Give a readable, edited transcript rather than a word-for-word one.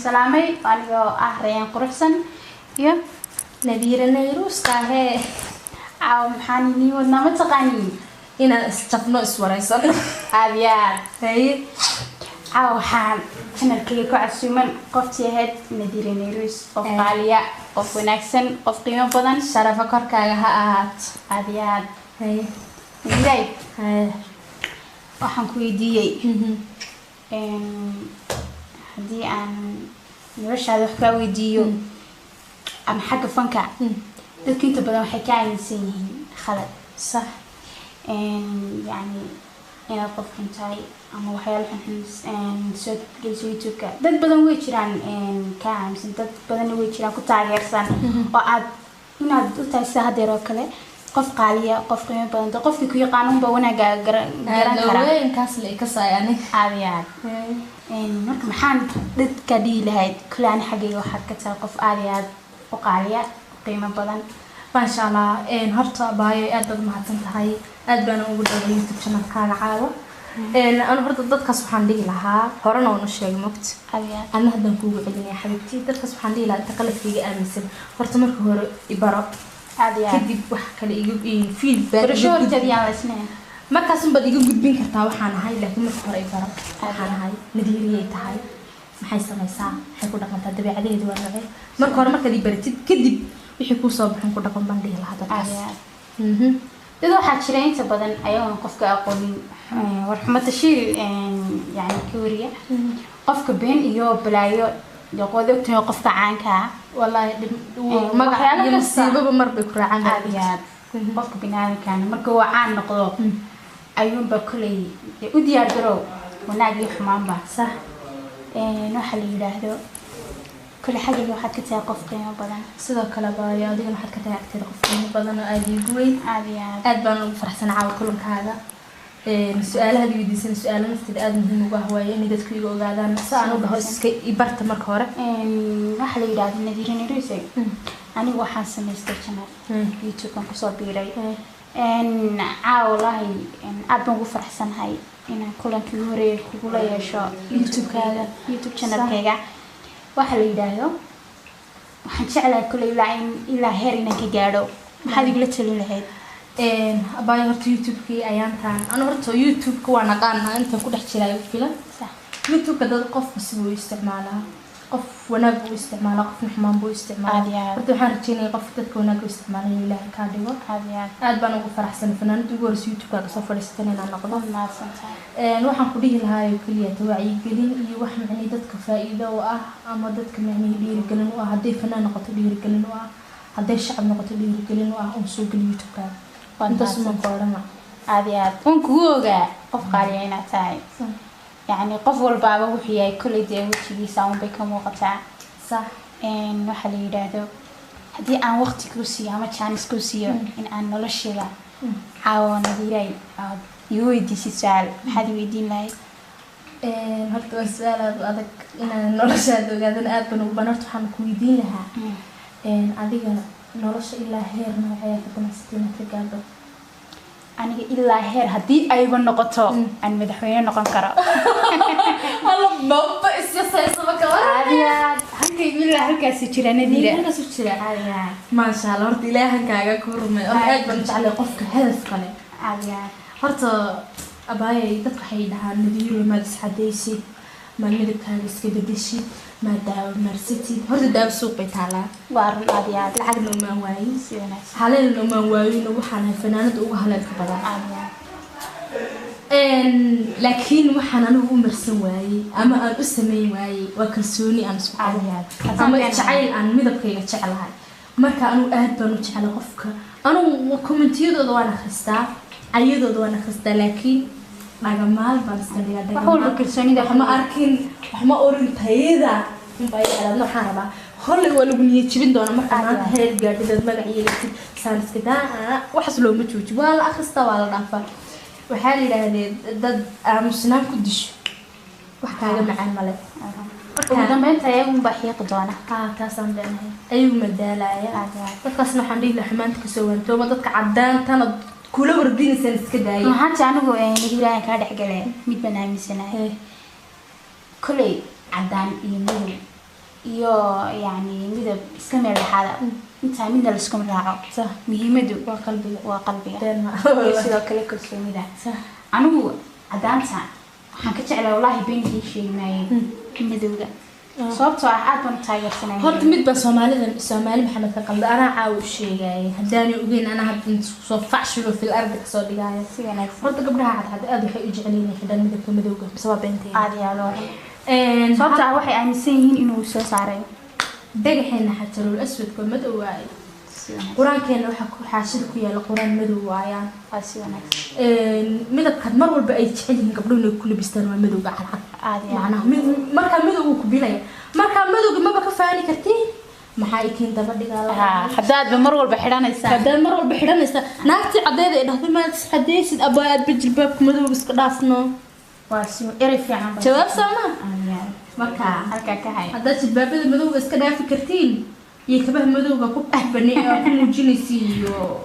salaamay anigoo ah Rayaan Quruxsan iyo Nadiira Nayruus tahay maxaan nii wadnaa ma taqaaniin inaan isjafno iswaraysan aadiyaad hay waxaan channelkayga ku casuuman qoftii ahayd Nadiira Nayruus qof qaaliya qof wanaagsan qof qiimo badan sharafa korkaaga ha ahaat aadiyaad hay Nadiray hay waxaan ku weydiiyey haddii aan noloshaada wax kaa weydiiyo ama xagga fanka dadka inta badan waxay ka aaminsan yihiin khalad صح يعني inaad qofkan tahay ama waxyaalo xunxun soo geliso YouTube-ka dad badan way jiraan ka aaminsan dad badan way jiraan ku taageersan oo aad inaad u tahay sida hadeer oo kale qof qaaliya qof qiimo badan dad qofkii ku yaqaan ba wanaaga garan kara weyn kaas la ka saayani aadiyaad marka maxaan dadka dhigi lahayd kulaan xagayga waxaad ka tahay qof aadiyaad u qaaliya qiimo badan ما شاء الله هرتا باي أدب ما تنتهي أدبنا وجود اليوتيوب channel كان عاوة أنا هرتا ضد سبحان الله لها هرنا ونشيء مكت أنا هذا نقول علينا حبيبتي ضد سبحان الله لا تقلب في أمسن هرتا مرك هو إبرة كدي وحكي لي يجيب فيل برشور تبي على سنين ما كاسم بدي يجيب بين كرتا وحنا هاي لكن مرك هو إبرة وحنا هاي نديرية تهاي ما حيصير ما يساع حيكون رقم تدبي عليه دوار نغير مرك هو مرك دي برتي كدي wixii ku soo baxan ku dhaqan bandhiga lahayd dad waxa jira inta badan ayaga qofka aqoonin war xumada shil yani kuuriya qofka been iyo balaayo yaqood ogtahay qofka caanka wallahi magaca iyo musiibaba marba ku raacan aadiyaad qofka binaadamkan marka uu caan noqdo ayuunba kulay u diyaar garow wanaag iyo xumaanba sax waxa la yiraahdo كل حاجة واحد كتير قف قيمة بدن سيدا كلا بايا دينا واحد كتير كتير قف قيمة بدن عادي قوي عادي أدبان فرح سنة عاود كلهم هذا السؤال هذا بدي سن سؤال مستد أدم هم وهو يعني ده كل يوم قاعد أنا سأنا بهوس كي يبرت مركورة راح لي راد النذير نيروسي أنا واحد سمستر كمان يوتيوب كان قصور بيري إن والله إن أدم فرح سنة هاي إن كلهم كيوري كلهم يشوا يوتيوب كذا يوتيوب channel كذا waxa la yiraahdo waxaan jeclahay kulay ilaa heer inaan ka gaadho maxaad igula talin lahayd abay horta YouTube-kii ayaantaan ana horta YouTube-ka waan aqaanaa inta ku dhex jiray filan sax YouTube-ka dad qof si uu isticmaalaa qof wanaag uu isticmaalaa qof xumaan buu isticmaalaa horta waxaan rajeynayaa qof dadka wanaag uu isticmaalaa ilaahay ka dhigo aad baan ugu faraxsan fanaanada ugu horeysa YouTube-ka ka soo fadhiistan inaan noqdo waxaan ku dhihi lahaa kaliya wacyi gelin iyo wax macni dadka faa'iido u ah ama dadka macni dhiirigelin u ah haday fanaan noqoto dhiirigelin u ah haday shacab noqoto dhiirigelin u ah oo soo geliyo YouTube-ka intaas ma qorana aadiyaad kugu ogaa qof qaaliya inaad tahay يعني قف والبابا وحياي كل دي وجهي ساون بكم وقطع صح waxa la yiraahdo hadii aan waqti ku siiyo ama chance ku siiyo in aan noloshayda caawino diray iyo weydiisi su'aal maxaad weydiin lahayd horta waa su'aal adag inaan noloshaada ogaadana aad baan ugu banarto waxaan ku weydiin lahaa adiga nolosha ilaa heer noocee ka damaystirna ka gaadho aniga ilaa heer hadii ayba noqoto aan madaxweyne noqon karo alla baba isyaasaysa ka aadiyaad halkay ilaa halkaas jira Nadiira halkaas jira aadiyaad ma sha Allah horta ilaahankaaga ku rumay oo aad baan jeclay qofka hadaf kale aadiyaad horta abaayay dadka waxay dhahaan Nadiira ma isxadaysid ma midabkaaga iska bedeshid ما داو مرسيتي هرد داو سوق بيتالا وارن أبيات العقد نوما واي حالين نوما واي نوحنا فنانة وهلا كبدا لكن وحنا نو مرسن واي أما أن أسمي واي وكرسوني أن سوق أبيات أما تعيل أن مذبك يتشعل هاي مركا أنو أهد بنو تشعل قفك أنو وكومنتيو دوانا خستا أيضا دوانا خستا لكن maal baan iska dhigaa waxaa kalsoonida ma arkin wax ma orin tayada bay aad waxaan rabaa hollay waa lagu niyad jibin doona marka maanta heer gaadhid magaciisa saan iska daa wax loo ma jooji waa la akhrista waa la dhaafaa waxa la yiraahdee dad aamusnaan ku disho wax kaaga macaan male ugu dambeynta ayagu baaxiiq doona taasaan leenahay ayagu madaalaya dadkaasna waxaan dhihi lahaa xumaanta ka soo waantooba dadka cadaantana كل وردين سنسكداي ما هانت أنا هو نقولان كاد حقله ميت بنامي سنة كله عدان يميل iyo yani midab iska meel dhaxada inta midna la isku raaco صح muhiimadu waa qalbiga sidoo kale kalsoonida anigu cadaanta waxaan ka jeclaa wallahi beenkii sheegnay madowga sababtoo ah aad baan taageersanay horta mid ba Soomaali Maxamed ka qalda ana caaw sheegay hadaan ogeyn ana hadda soo facsho fil arday soo dhigay si wanaagsan horta gabdhaha aad waxay u jeceliin xidhan midabka madowga sabab beentay aad yaa loo sababtoo ah waxay aaminsan yihiin inuu soo saaray dhagaxeena xataa aswadka madow waay quraankeena waxa ku xaashid ku yaala quraan madow waayaan si wanaagsan midabka mar walba ay jeceliin gabdhuhu ku labistaan waa madowga cad aad yaa marka madowga ku bilay marka madowga ma ka faani kartiin maxaa ikiin daba dhigaa hadaad mar walba xidhanaysa naagti cadeeda ay dhahday ma xadeysid abaad bijilbaabka madowga iska dhaafno waa si eri fiican jawaab sama marka halka ka hay hadda jilbaabada madowga iska dhaafi kartiin iyo kabaha madowga ku dhahbanay oo ku muujinaysiin iyo